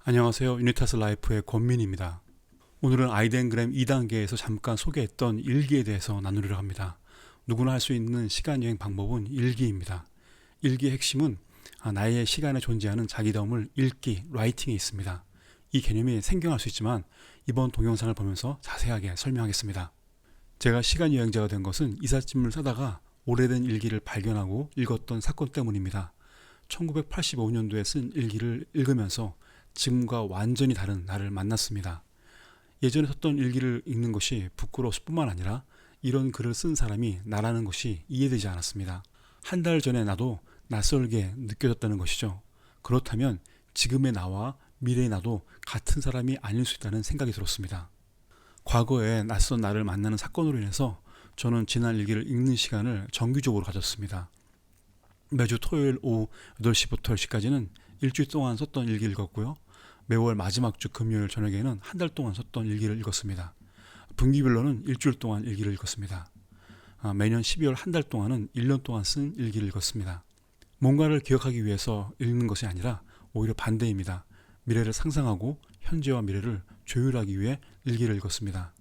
안녕하세요. 유니타스 라이프의 권민입니다. 오늘은 아이덴그램 2단계에서 잠깐 소개했던 일기에 대해서 나누려고 합니다. 누구나 할 수 있는 시간여행 방법은 일기입니다. 일기의 핵심은 나의 시간에 존재하는 자기다움을 읽기, 라이팅에 있습니다. 이 개념이 생경할 수 있지만 이번 동영상을 보면서 자세하게 설명하겠습니다. 제가 시간여행자가 된 것은 이삿짐을 싸다가 오래된 일기를 발견하고 읽었던 사건 때문입니다. 1985년도에 쓴 일기를 읽으면서 지금과 완전히 다른 나를 만났습니다. 예전에 썼던 일기를 읽는 것이 부끄러웠을 뿐만 아니라 이런 글을 쓴 사람이 나라는 것이 이해되지 않았습니다. 한 달 전에 나도 낯설게 느껴졌다는 것이죠. 그렇다면 지금의 나와 미래의 나도 같은 사람이 아닐 수 있다는 생각이 들었습니다. 과거에 낯선 나를 만나는 사건으로 인해서 저는 지난 일기를 읽는 시간을 정기적으로 가졌습니다. 매주 토요일 오후 8시부터 10시까지는 일주일 동안 썼던 일기를 읽었고요. 매월 마지막 주 금요일 저녁에는 한 달 동안 썼던 일기를 읽었습니다. 분기별로는 일주일 동안 일기를 읽었습니다. 매년 12월 한 달 동안은 1년 동안 쓴 일기를 읽었습니다. 뭔가를 기억하기 위해서 읽는 것이 아니라 오히려 반대입니다. 미래를 상상하고 현재와 미래를 조율하기 위해 일기를 읽었습니다.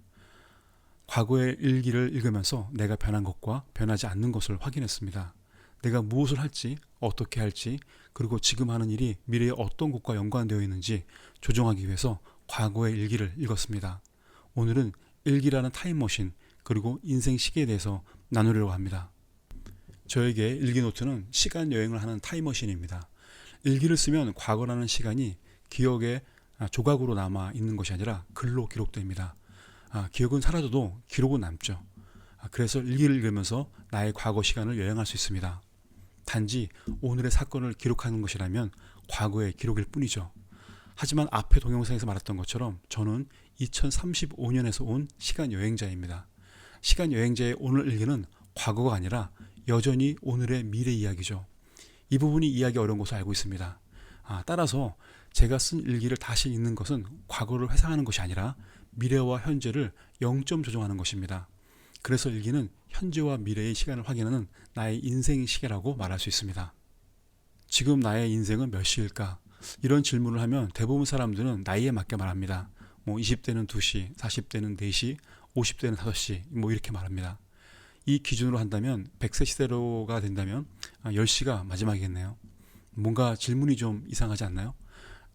과거의 일기를 읽으면서 내가 변한 것과 변하지 않는 것을 확인했습니다. 내가 무엇을 할지, 어떻게 할지, 그리고 지금 하는 일이 미래의 어떤 것과 연관되어 있는지 조정하기 위해서 과거의 일기를 읽었습니다. 오늘은 일기라는 타임머신, 그리고 인생 시계에 대해서 나누려고 합니다. 저에게 일기노트는 시간 여행을 하는 타임머신입니다. 일기를 쓰면 과거라는 시간이 기억의 조각으로 남아 있는 것이 아니라 글로 기록됩니다. 기억은 사라져도 기록은 남죠. 그래서 일기를 읽으면서 나의 과거 시간을 여행할 수 있습니다. 단지 오늘의 사건을 기록하는 것이라면 과거의 기록일 뿐이죠. 하지만 앞의 동영상에서 말했던 것처럼 저는 2035년에서 온 시간여행자입니다. 시간여행자의 오늘 일기는 과거가 아니라 여전히 오늘의 미래 이야기죠. 이 부분이 이해하기 어려운 것을 알고 있습니다. 따라서 제가 쓴 일기를 다시 읽는 것은 과거를 회상하는 것이 아니라 미래와 현재를 0점 조정하는 것입니다. 그래서 일기는 현재와 미래의 시간을 확인하는 나의 인생 시계라고 말할 수 있습니다. 지금 나의 인생은 몇 시일까? 이런 질문을 하면 대부분 사람들은 나이에 맞게 말합니다. 20대는 2시, 40대는 4시, 50대는 5시 이렇게 말합니다. 이 기준으로 한다면 100세 시대로가 된다면 10시가 마지막이겠네요. 뭔가 질문이 좀 이상하지 않나요?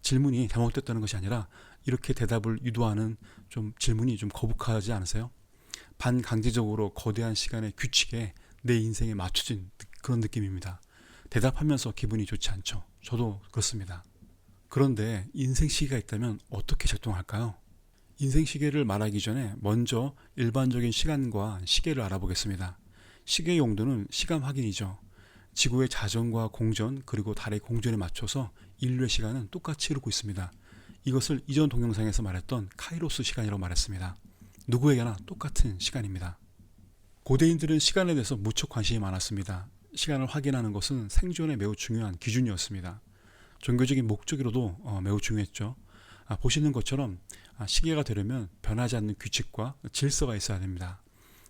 질문이 잘못됐다는 것이 아니라 이렇게 대답을 유도하는 질문이 좀 거북하지 않으세요? 반강제적으로 거대한 시간의 규칙에 내 인생에 맞춰진 그런 느낌입니다. 대답하면서 기분이 좋지 않죠. 저도 그렇습니다. 그런데 인생 시계가 있다면 어떻게 작동할까요? 인생 시계를 말하기 전에 먼저 일반적인 시간과 시계를 알아보겠습니다. 시계의 용도는 시간 확인이죠. 지구의 자전과 공전 그리고 달의 공전에 맞춰서 인류의 시간은 똑같이 흐르고 있습니다. 이것을 이전 동영상에서 말했던 카이로스 시간이라고 말했습니다. 누구에게나 똑같은 시간입니다. 고대인들은 시간에 대해서 무척 관심이 많았습니다. 시간을 확인하는 것은 생존에 매우 중요한 기준이었습니다. 종교적인 목적으로도 매우 중요했죠. 보시는 것처럼 시계가 되려면 변하지 않는 규칙과 질서가 있어야 됩니다.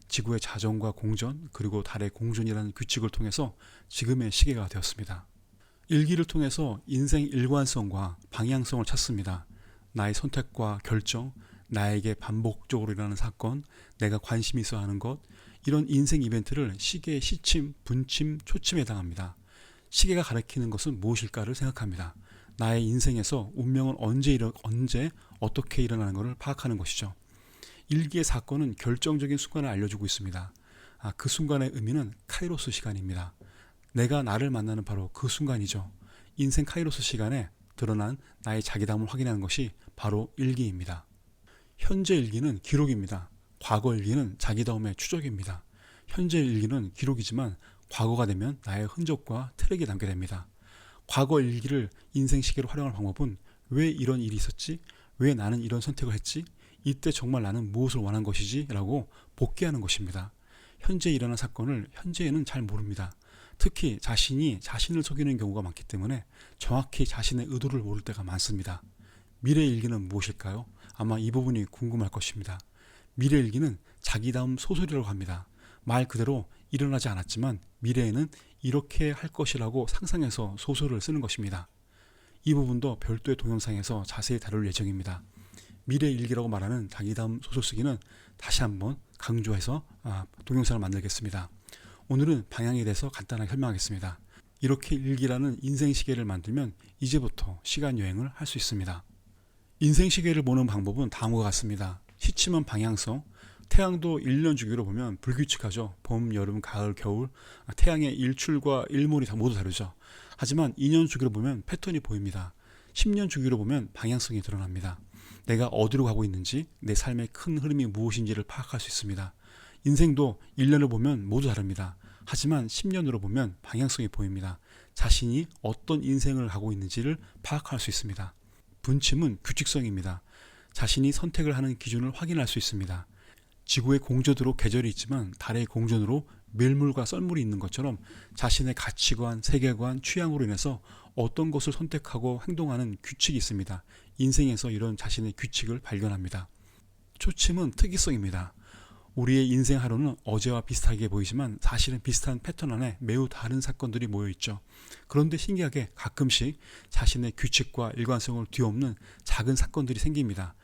지구의 자전과 공전 그리고 달의 공전이라는 규칙을 통해서 지금의 시계가 되었습니다. 일기를 통해서 인생 일관성과 방향성을 찾습니다. 나의 선택과 결정, 나에게 반복적으로 일어나는 사건, 내가 관심이 있어 하는 것, 이런 인생 이벤트를 시계의 시침, 분침, 초침에 해당합니다. 시계가 가리키는 것은 무엇일까를 생각합니다. 나의 인생에서 운명은 언제 어떻게 일어나는 것을 파악하는 것이죠. 일기의 사건은 결정적인 순간을 알려주고 있습니다. 그 순간의 의미는 카이로스 시간입니다. 내가 나를 만나는 바로 그 순간이죠. 인생 카이로스 시간에 드러난 나의 자기담을 확인하는 것이 바로 일기입니다. 현재 일기는 기록입니다. 과거 일기는 자기다움의 추적입니다. 현재 일기는 기록이지만 과거가 되면 나의 흔적과 트랙이 남게 됩니다. 과거 일기를 인생 시계로 활용할 방법은 왜 이런 일이 있었지? 왜 나는 이런 선택을 했지? 이때 정말 나는 무엇을 원한 것이지? 라고 복귀하는 것입니다. 현재 일어난 사건을 현재에는 잘 모릅니다. 특히 자신이 자신을 속이는 경우가 많기 때문에 정확히 자신의 의도를 모를 때가 많습니다. 미래 일기는 무엇일까요? 아마 이 부분이 궁금할 것입니다. 미래 일기는 자기다움 소설이라고 합니다. 말 그대로 일어나지 않았지만 미래에는 이렇게 할 것이라고 상상해서 소설을 쓰는 것입니다. 이 부분도 별도의 동영상에서 자세히 다룰 예정입니다. 미래 일기라고 말하는 자기다움 소설 쓰기는 다시 한번 강조해서 동영상을 만들겠습니다. 오늘은 방향에 대해서 간단하게 설명하겠습니다. 이렇게 일기라는 인생 시계를 만들면 이제부터 시간 여행을 할 수 있습니다. 인생 시계를 보는 방법은 다음과 같습니다. 시침은 방향성, 태양도 1년 주기로 보면 불규칙하죠. 봄, 여름, 가을, 겨울, 태양의 일출과 일몰이 모두 다르죠. 하지만 2년 주기로 보면 패턴이 보입니다. 10년 주기로 보면 방향성이 드러납니다. 내가 어디로 가고 있는지, 내 삶의 큰 흐름이 무엇인지를 파악할 수 있습니다. 인생도 1년을 보면 모두 다릅니다. 하지만 10년으로 보면 방향성이 보입니다. 자신이 어떤 인생을 하고 있는지를 파악할 수 있습니다. 분침은 규칙성입니다. 자신이 선택을 하는 기준을 확인할 수 있습니다. 지구의 공전으로 계절이 있지만 달의 공전으로 밀물과 썰물이 있는 것처럼 자신의 가치관, 세계관, 취향으로 인해서 어떤 것을 선택하고 행동하는 규칙이 있습니다. 인생에서 이런 자신의 규칙을 발견합니다. 초침은 특이성입니다. 우리의 인생 하루는 어제와 비슷하게 보이지만 사실은 비슷한 패턴 안에 매우 다른 사건들이 모여 있죠. 그런데 신기하게 가끔씩 자신의 규칙과 일관성을 뒤엎는 작은 사건들이 생깁니다.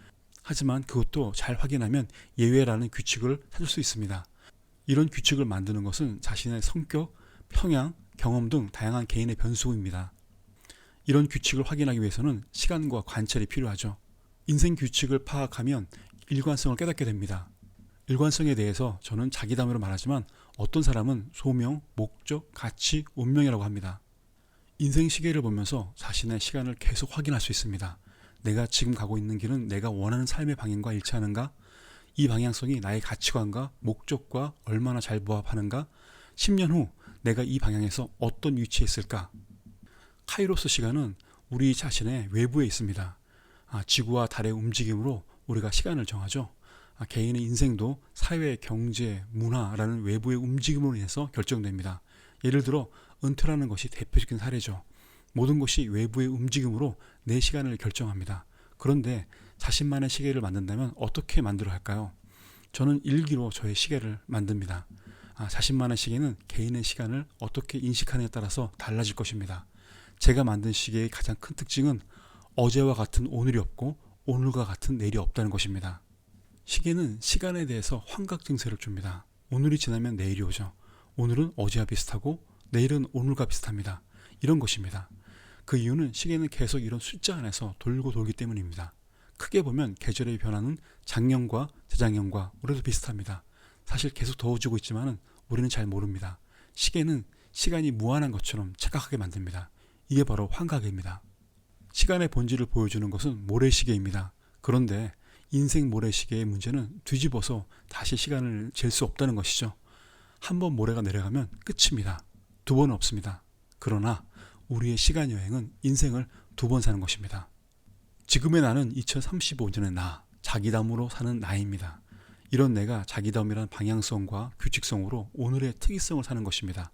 하지만 그것도 잘 확인하면 예외라는 규칙을 찾을 수 있습니다. 이런 규칙을 만드는 것은 자신의 성격, 평양, 경험 등 다양한 개인의 변수입니다. 이런 규칙을 확인하기 위해서는 시간과 관찰이 필요하죠. 인생 규칙을 파악하면 일관성을 깨닫게 됩니다. 일관성에 대해서 저는 자기담으로 말하지만 어떤 사람은 소명, 목적, 가치, 운명이라고 합니다. 인생 시계를 보면서 자신의 시간을 계속 확인할 수 있습니다. 내가 지금 가고 있는 길은 내가 원하는 삶의 방향과 일치하는가? 이 방향성이 나의 가치관과 목적과 얼마나 잘 부합하는가? 10년 후 내가 이 방향에서 어떤 위치에 있을까? 카이로스 시간은 우리 자신의 외부에 있습니다. 지구와 달의 움직임으로 우리가 시간을 정하죠. 개인의 인생도 사회, 경제, 문화라는 외부의 움직임으로 인해서 결정됩니다. 예를 들어 은퇴라는 것이 대표적인 사례죠. 모든 것이 외부의 움직임으로 내 시간을 결정합니다. 그런데 자신만의 시계를 만든다면 어떻게 만들어야 할까요? 저는 일기로 저의 시계를 만듭니다. 자신만의 시계는 개인의 시간을 어떻게 인식하느냐에 따라서 달라질 것입니다. 제가 만든 시계의 가장 큰 특징은 어제와 같은 오늘이 없고 오늘과 같은 내일이 없다는 것입니다. 시계는 시간에 대해서 환각 증세를 줍니다. 오늘이 지나면 내일이 오죠. 오늘은 어제와 비슷하고 내일은 오늘과 비슷합니다. 이런 것입니다. 그 이유는 시계는 계속 이런 숫자 안에서 돌고 돌기 때문입니다. 크게 보면 계절의 변화는 작년과 재작년과 올해도 비슷합니다. 사실 계속 더워지고 있지만 우리는 잘 모릅니다. 시계는 시간이 무한한 것처럼 착각하게 만듭니다. 이게 바로 환각입니다. 시간의 본질을 보여주는 것은 모래시계입니다. 그런데 인생 모래시계의 문제는 뒤집어서 다시 시간을 잴 수 없다는 것이죠. 한 번 모래가 내려가면 끝입니다. 두 번은 없습니다. 그러나 우리의 시간 여행은 인생을 두 번 사는 것입니다. 지금의 나는 2035년의 나, 자기담으로 사는 나입니다. 이런 내가 자기담이란 방향성과 규칙성으로 오늘의 특이성을 사는 것입니다.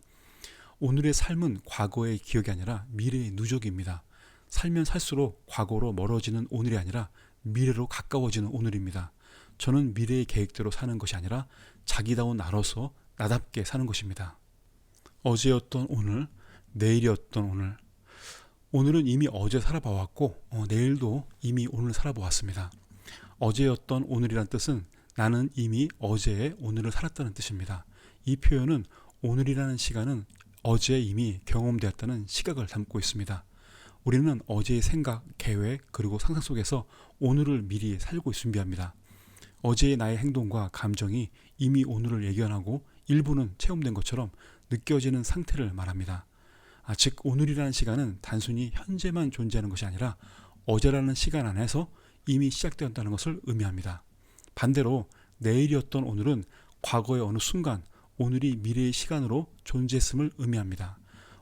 오늘의 삶은 과거의 기억이 아니라 미래의 누적입니다. 살면 살수록 과거로 멀어지는 오늘이 아니라 미래로 가까워지는 오늘입니다. 저는 미래의 계획대로 사는 것이 아니라 자기다운 나로서 나답게 사는 것입니다. 어제였던 오늘, 내일이었던 오늘. 오늘은 이미 어제 살아봐왔고 내일도 이미 오늘 살아보았습니다. 어제였던 오늘이란 뜻은 나는 이미 어제의 오늘을 살았다는 뜻입니다. 이 표현은 오늘이라는 시간은 어제 이미 경험되었다는 시각을 담고 있습니다. 우리는 어제의 생각, 계획, 그리고 상상 속에서 오늘을 미리 살고 준비합니다. 어제의 나의 행동과 감정이 이미 오늘을 예견하고 일부는 체험된 것처럼 느껴지는 상태를 말합니다. 즉 오늘이라는 시간은 단순히 현재만 존재하는 것이 아니라 어제라는 시간 안에서 이미 시작되었다는 것을 의미합니다. 반대로 내일이었던 오늘은 과거의 어느 순간, 오늘이 미래의 시간으로 존재했음을 의미합니다.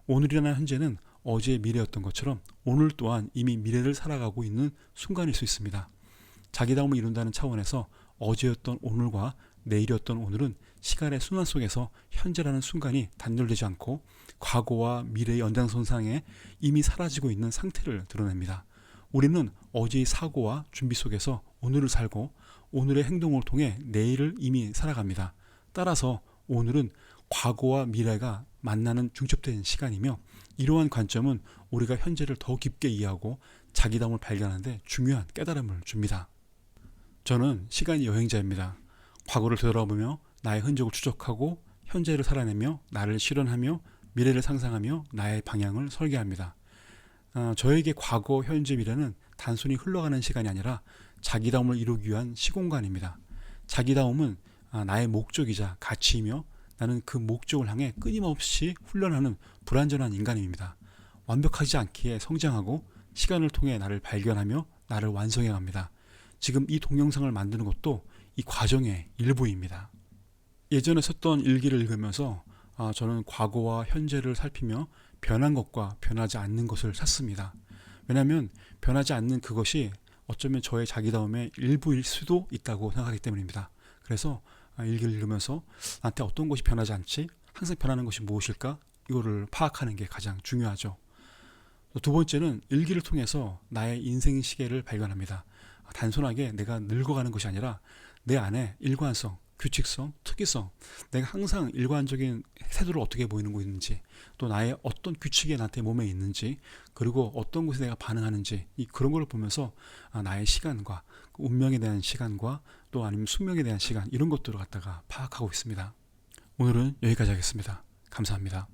오늘이라는 현재는 어제의 미래였던 것처럼 오늘 또한 이미 미래를 살아가고 있는 순간일 수 있습니다. 자기다움을 이룬다는 차원에서 어제였던 오늘과 내일이었던 오늘은 시간의 순환 속에서 현재라는 순간이 단절되지 않고 과거와 미래의 연장선상에 이미 사라지고 있는 상태를 드러냅니다. 우리는 어제의 사고와 준비 속에서 오늘을 살고 오늘의 행동을 통해 내일을 이미 살아갑니다. 따라서 오늘은 과거와 미래가 만나는 중첩된 시간이며 이러한 관점은 우리가 현재를 더 깊게 이해하고 자기다움을 발견하는데 중요한 깨달음을 줍니다. 저는 시간이 여행자입니다. 과거를 되돌아보며 나의 흔적을 추적하고 현재를 살아내며 나를 실현하며 미래를 상상하며 나의 방향을 설계합니다. 저에게 과거, 현재, 미래는 단순히 흘러가는 시간이 아니라 자기다움을 이루기 위한 시공간입니다. 자기다움은 나의 목적이자 가치이며 나는 그 목적을 향해 끊임없이 훈련하는 불완전한 인간입니다. 완벽하지 않기에 성장하고 시간을 통해 나를 발견하며 나를 완성해 갑니다. 지금 이 동영상을 만드는 것도 이 과정의 일부입니다. 예전에 썼던 일기를 읽으면서 저는 과거와 현재를 살피며 변한 것과 변하지 않는 것을 찾습니다. 왜냐하면 변하지 않는 그것이 어쩌면 저의 자기다움의 일부일 수도 있다고 생각하기 때문입니다. 그래서 일기를 읽으면서 나한테 어떤 것이 변하지 않지? 항상 변하는 것이 무엇일까? 이거를 파악하는 게 가장 중요하죠. 두 번째는 일기를 통해서 나의 인생 시계를 발견합니다. 단순하게 내가 늙어가는 것이 아니라 내 안에 일관성, 규칙성, 특이성, 내가 항상 일관적인 태도를 어떻게 보이는 있는지, 또 나의 어떤 규칙이 나한테 몸에 있는지, 그리고 어떤 곳에 내가 반응하는지, 그런 걸 보면서 나의 시간과 운명에 대한 시간과 또 아니면 숙명에 대한 시간, 이런 것들을 갖다가 파악하고 있습니다. 오늘은 여기까지 하겠습니다. 감사합니다.